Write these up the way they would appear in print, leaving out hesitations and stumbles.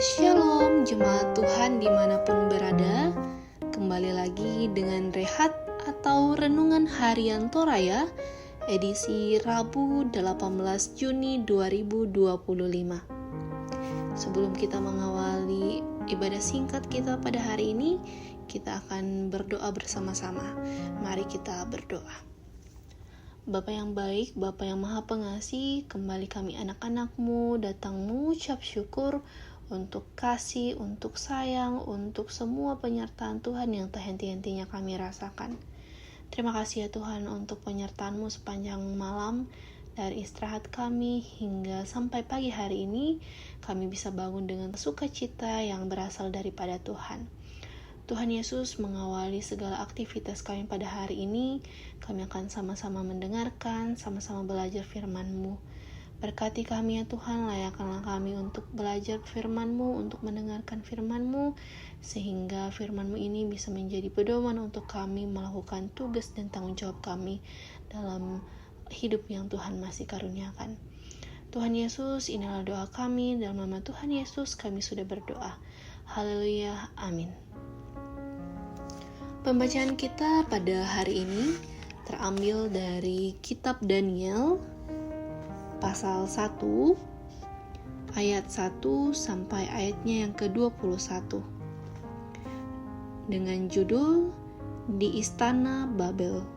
Shalom jemaat Tuhan dimanapun berada. Kembali lagi dengan Rehat atau Renungan Harian Toraya, edisi Rabu 18 Juni 2025. Sebelum kita mengawali ibadah singkat kita pada hari ini, kita akan berdoa bersama-sama. Mari kita berdoa. Bapa yang baik, Bapa yang maha pengasih, kembali kami anak-anak-Mu datang mengucap syukur untuk kasih, untuk sayang, untuk semua penyertaan Tuhan yang tak henti-hentinya kami rasakan. Terima kasih ya Tuhan untuk penyertaan-Mu sepanjang malam, dari istirahat kami hingga sampai pagi hari ini, kami bisa bangun dengan sukacita yang berasal daripada Tuhan. Tuhan Yesus mengawali segala aktivitas kami pada hari ini. Kami akan sama-sama mendengarkan, sama-sama belajar firman-Mu. Berkati kami ya Tuhan, layakkanlah kami untuk belajar firman-Mu, untuk mendengarkan firman-Mu, sehingga firman-Mu ini bisa menjadi pedoman untuk kami melakukan tugas dan tanggung jawab kami dalam hidup yang Tuhan masih karuniakan. Tuhan Yesus, inilah doa kami, dalam nama Tuhan Yesus kami sudah berdoa. Haleluya, amin. Pembacaan kita pada hari ini terambil dari kitab Daniel pasal 1 ayat 1 sampai ayatnya yang ke-21 dengan judul Di Istana Babel.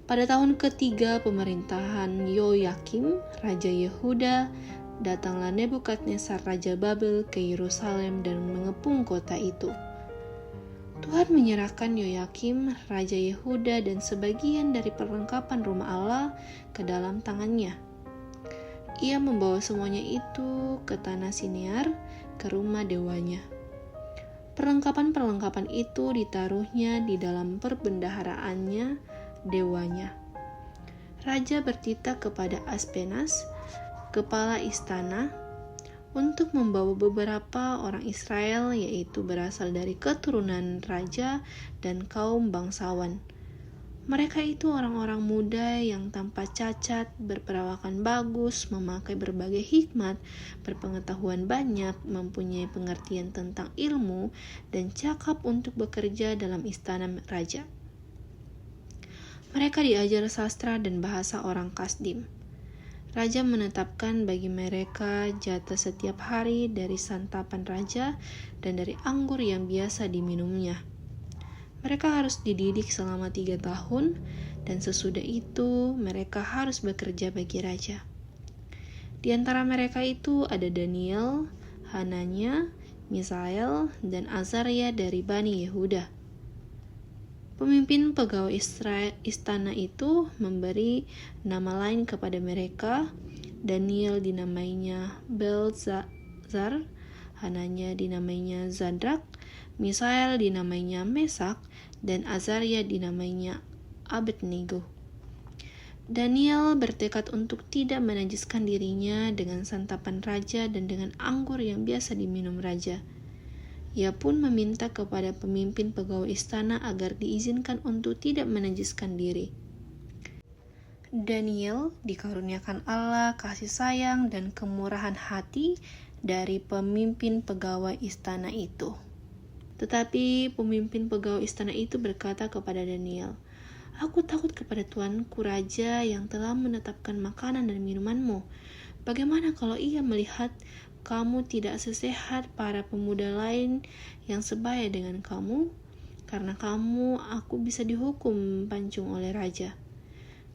Pada tahun ketiga pemerintahan Yoyakim, Raja Yehuda, datanglah Nebukadnezar Raja Babel ke Yerusalem dan mengepung kota itu. Tuhan menyerahkan Yoyakim, Raja Yehuda dan sebagian dari perlengkapan rumah Allah ke dalam tangannya. Ia membawa semuanya itu ke tanah Sinear, ke rumah dewanya. Perlengkapan-perlengkapan itu ditaruhnya di dalam perbendaharaannya dewanya. Raja bertitah kepada Aspenas, kepala istana, untuk membawa beberapa orang Israel, yaitu berasal dari keturunan raja dan kaum bangsawan. Mereka itu orang-orang muda yang tanpa cacat, berperawakan bagus, memakai berbagai hikmat, berpengetahuan banyak, mempunyai pengertian tentang ilmu, dan cakap untuk bekerja dalam istana raja. Mereka diajar sastra dan bahasa orang Kasdim. Raja menetapkan bagi mereka jatah setiap hari dari santapan raja dan dari anggur yang biasa diminumnya. Mereka harus dididik selama 3 tahun, dan sesudah itu mereka harus bekerja bagi raja. Di antara mereka itu ada Daniel, Hananya, Misael, dan Azaria dari Bani Yehuda. Pemimpin pegawai istana itu memberi nama lain kepada mereka. Daniel dinamainya Belzazar, Hananya dinamainya Zadrak, Misael dinamainya Mesak, dan Azaria dinamainya Abednego. Daniel bertekad untuk tidak menajiskan dirinya dengan santapan raja dan dengan anggur yang biasa diminum raja. Ia pun meminta kepada pemimpin pegawai istana agar diizinkan untuk tidak menajiskan diri. Daniel dikaruniakan Allah kasih sayang dan kemurahan hati dari pemimpin pegawai istana itu. Tetapi pemimpin pegawai istana itu berkata kepada Daniel, "Aku takut kepada tuanku raja yang telah menetapkan makanan dan minumanmu. Bagaimana kalau ia melihat kamu tidak sesehat para pemuda lain yang sebaya dengan kamu? Karena kamu, aku bisa dihukum pancung oleh raja."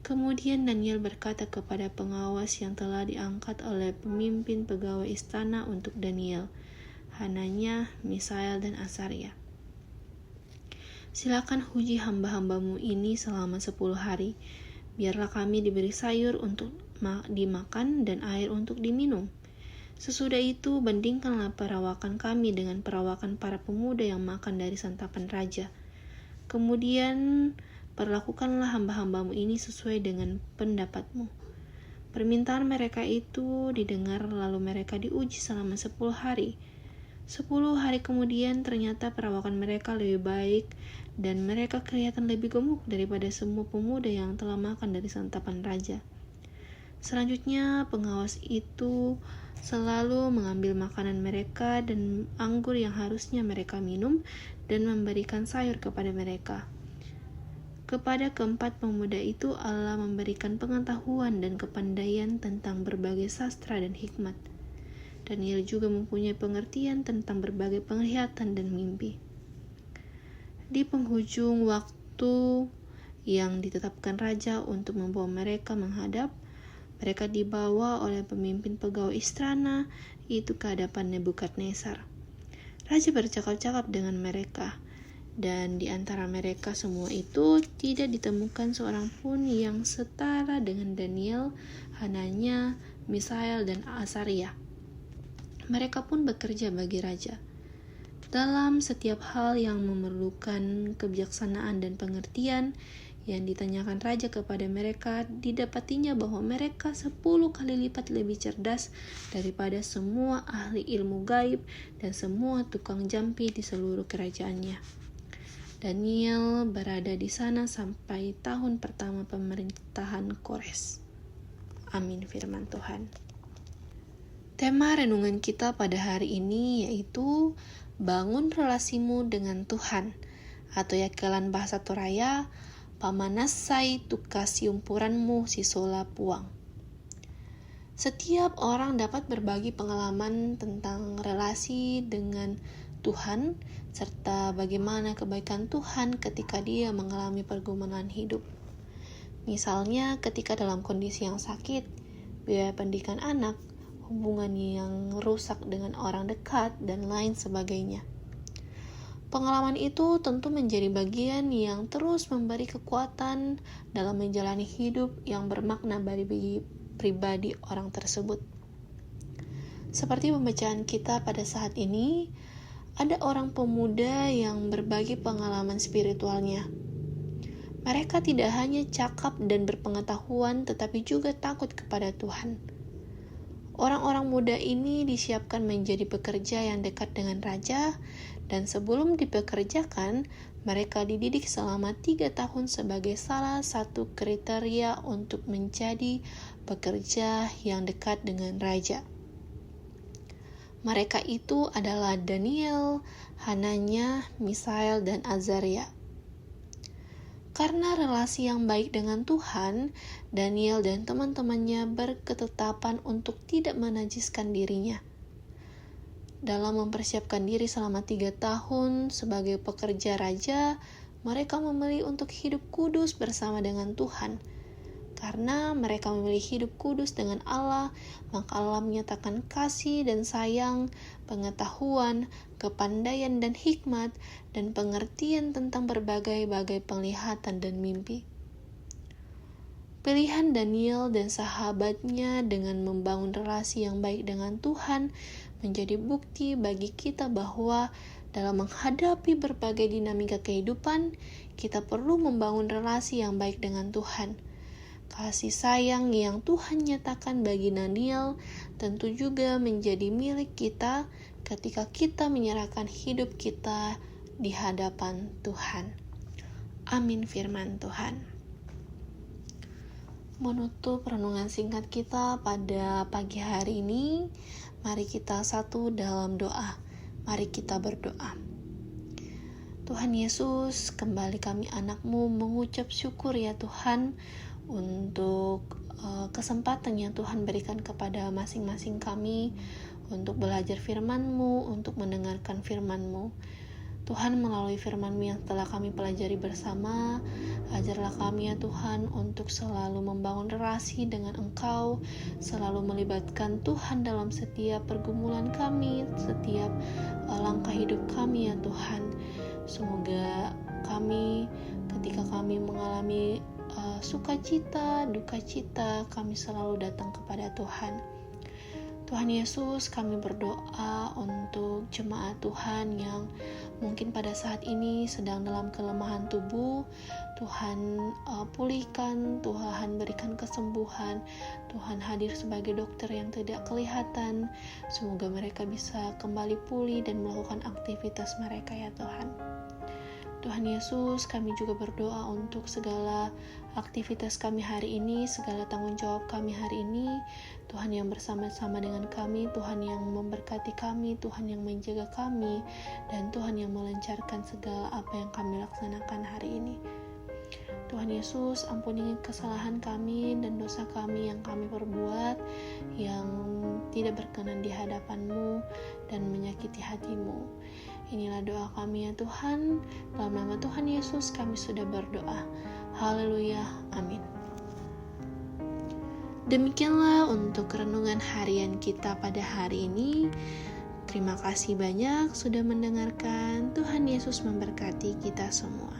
Kemudian Daniel berkata kepada pengawas yang telah diangkat oleh pemimpin pegawai istana untuk Daniel, Hananya, Misael, dan Azaria, "Silakan uji hamba-hambamu ini selama 10 hari. Biarlah kami diberi sayur untuk dimakan dan air untuk diminum. Sesudah itu, bandingkanlah perawakan kami dengan perawakan para pemuda yang makan dari santapan raja. Kemudian, perlakukanlah hamba-hambamu ini sesuai dengan pendapatmu." Permintaan mereka itu didengar, lalu mereka diuji selama 10 hari. 10 hari kemudian, ternyata perawakan mereka lebih baik, dan mereka kelihatan lebih gemuk daripada semua pemuda yang telah makan dari santapan raja. Selanjutnya, pengawas itu selalu mengambil makanan mereka dan anggur yang harusnya mereka minum, dan memberikan sayur kepada mereka. Kepada keempat pemuda itu Allah memberikan pengetahuan dan kepandaian tentang berbagai sastra dan hikmat. Daniel juga mempunyai pengertian tentang berbagai penglihatan dan mimpi. Di penghujung waktu yang ditetapkan raja untuk membawa mereka menghadap, mereka dibawa oleh pemimpin pegawai istana itu ke hadapan Nebukadnezar. Raja bercakap-cakap dengan mereka, dan di antara mereka semua itu tidak ditemukan seorang pun yang setara dengan Daniel, Hananya, Misael, dan Azaria. Mereka pun bekerja bagi raja. Dalam setiap hal yang memerlukan kebijaksanaan dan pengertian yang ditanyakan raja kepada mereka, didapatinya bahwa mereka 10 kali lipat lebih cerdas daripada semua ahli ilmu gaib dan semua tukang jampi di seluruh kerajaannya. Daniel berada di sana sampai tahun pertama pemerintahan Kores. Amin firman Tuhan. Tema renungan kita pada hari ini yaitu bangun relasimu dengan Tuhan, atau yakelan bahasa Toraya, pamanasai tukasiumpuranmu sisola puang. Setiap orang dapat berbagi pengalaman tentang relasi dengan Tuhan, serta bagaimana kebaikan Tuhan ketika dia mengalami pergumulan hidup. Misalnya ketika dalam kondisi yang sakit, biaya pendidikan anak, hubungan yang rusak dengan orang dekat, dan lain sebagainya. Pengalaman itu tentu menjadi bagian yang terus memberi kekuatan dalam menjalani hidup yang bermakna bagi pribadi orang tersebut. Seperti pembacaan kita pada saat ini, ada orang pemuda yang berbagi pengalaman spiritualnya. Mereka tidak hanya cakap dan berpengetahuan, tetapi juga takut kepada Tuhan. Orang-orang muda ini disiapkan menjadi pekerja yang dekat dengan raja, dan sebelum dipekerjakan, mereka dididik selama 3 tahun sebagai salah satu kriteria untuk menjadi pekerja yang dekat dengan raja. Mereka itu adalah Daniel, Hananya, Misael, dan Azaria. Karena relasi yang baik dengan Tuhan, Daniel dan teman-temannya berketetapan untuk tidak menajiskan dirinya. Dalam mempersiapkan diri selama 3 tahun sebagai pekerja raja, mereka memilih untuk hidup kudus bersama dengan Tuhan. Karena mereka memilih hidup kudus dengan Allah, maka Allah menyatakan kasih dan sayang, pengetahuan, kepandaian dan hikmat, dan pengertian tentang berbagai-bagai penglihatan dan mimpi. Pilihan Daniel dan sahabatnya dengan membangun relasi yang baik dengan Tuhan menjadi bukti bagi kita bahwa dalam menghadapi berbagai dinamika kehidupan, kita perlu membangun relasi yang baik dengan Tuhan. Kasih sayang yang Tuhan nyatakan bagi Daniel tentu juga menjadi milik kita ketika kita menyerahkan hidup kita di hadapan Tuhan. Amin firman Tuhan. Menutup renungan singkat kita pada pagi hari ini, mari kita satu dalam doa. Mari kita berdoa. Tuhan Yesus, kembali kami anak-Mu mengucap syukur ya Tuhan, untuk kesempatan yang Tuhan berikan kepada masing-masing kami untuk belajar firman-Mu, untuk mendengarkan firman-Mu. Tuhan, melalui firman-Mu yang telah kami pelajari bersama, ajarlah kami ya Tuhan untuk selalu membangun relasi dengan Engkau, selalu melibatkan Tuhan dalam setiap pergumulan kami, setiap langkah hidup kami ya Tuhan. Semoga kami ketika kami mengalami sukacita, duka cita, kami selalu datang kepada Tuhan. Tuhan Yesus, kami berdoa untuk jemaat Tuhan yang mungkin pada saat ini sedang dalam kelemahan tubuh. Tuhan pulihkan, Tuhan berikan kesembuhan, Tuhan hadir sebagai dokter yang tidak kelihatan. Semoga mereka bisa kembali pulih dan melakukan aktivitas mereka ya Tuhan. Tuhan Yesus, kami juga berdoa untuk segala aktivitas kami hari ini, segala tanggung jawab kami hari ini. Tuhan yang bersama-sama dengan kami, Tuhan yang memberkati kami, Tuhan yang menjaga kami, dan Tuhan yang melancarkan segala apa yang kami laksanakan hari ini. Tuhan Yesus, ampuni kesalahan kami dan dosa kami yang kami perbuat, yang tidak berkenan di hadapan-Mu dan menyakiti hati-Mu. Inilah doa kami ya Tuhan, dalam nama Tuhan Yesus kami sudah berdoa. Haleluya, amin. Demikianlah untuk renungan harian kita pada hari ini. Terima kasih banyak sudah mendengarkan. Tuhan Yesus memberkati kita semua.